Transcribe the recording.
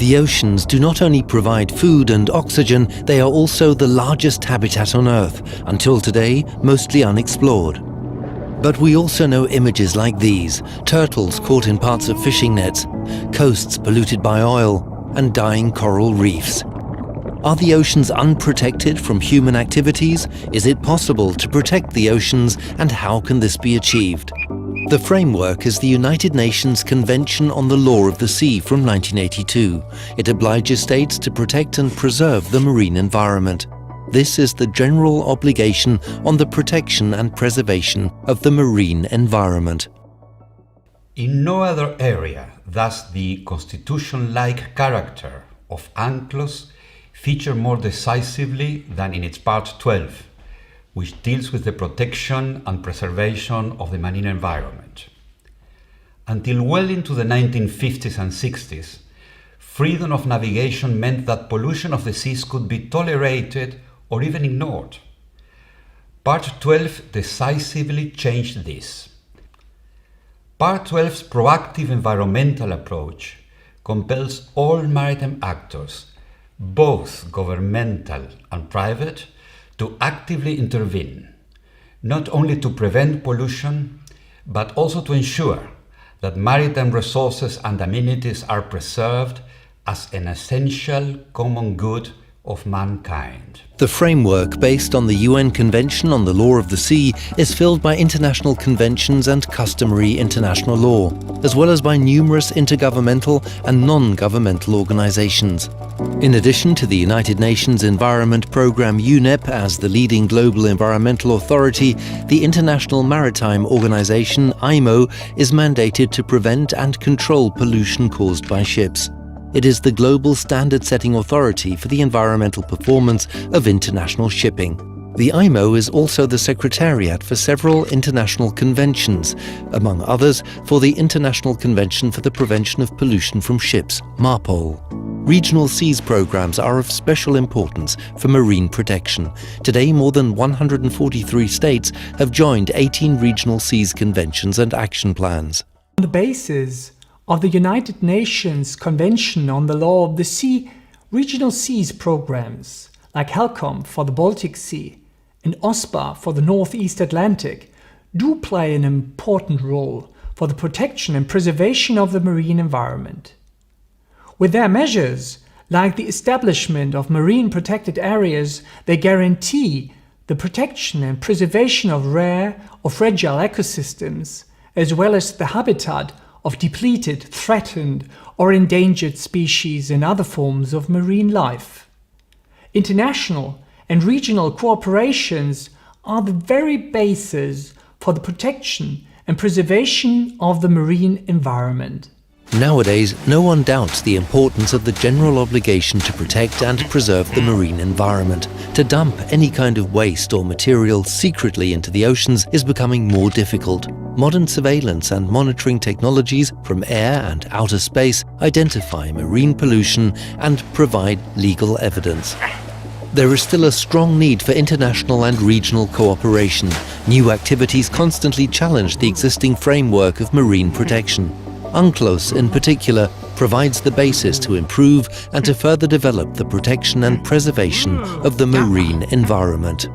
The oceans do not only provide food and oxygen, they are also the largest habitat on Earth, until today mostly unexplored. But we also know images like these: turtles caught in parts of fishing nets, coasts polluted by oil, and dying coral reefs. Are the oceans unprotected from human activities? Is it possible to protect the oceans, and how can this be achieved? The framework is the United Nations Convention on the Law of the Sea from 1982. It obliges states to protect and preserve the marine environment. This is the general obligation on the protection and preservation of the marine environment. In no other area does the constitution-like character of UNCLOS feature more decisively than in its Part 12, which deals with the protection and preservation of the marine environment. Until well into the 1950s and 60s, freedom of navigation meant that pollution of the seas could be tolerated or even ignored. Part 12 decisively changed this. Part 12's proactive environmental approach compels all maritime actors, both governmental and private, to actively intervene, not only to prevent pollution, but also to ensure that maritime resources and amenities are preserved as an essential common good of mankind. The framework, based on the UN Convention on the Law of the Sea, is filled by international conventions and customary international law, as well as by numerous intergovernmental and non-governmental organizations. In addition to the United Nations Environment Programme UNEP as the leading global environmental authority, the International Maritime Organization IMO is mandated to prevent and control pollution caused by ships. It is the global standard-setting authority for the environmental performance of international shipping. The IMO is also the secretariat for several international conventions, among others for the International Convention for the Prevention of Pollution from Ships, MARPOL. Regional seas programs are of special importance for marine protection. Today, more than 143 states have joined 18 regional seas conventions and action plans. On the basis of the United Nations Convention on the Law of the Sea, regional seas programs like HELCOM for the Baltic Sea and OSPAR for the Northeast Atlantic do play an important role for the protection and preservation of the marine environment. With their measures, like the establishment of marine protected areas, they guarantee the protection and preservation of rare or fragile ecosystems, as well as the habitat of depleted, threatened or endangered species and other forms of marine life. International and regional cooperations are the very basis for the protection and preservation of the marine environment. Nowadays, no one doubts the importance of the general obligation to protect and preserve the marine environment. To dump any kind of waste or material secretly into the oceans is becoming more difficult. Modern surveillance and monitoring technologies from air and outer space identify marine pollution and provide legal evidence. There is still a strong need for international and regional cooperation. New activities constantly challenge the existing framework of marine protection. UNCLOS, in particular, provides the basis to improve and to further develop the protection and preservation of the marine environment.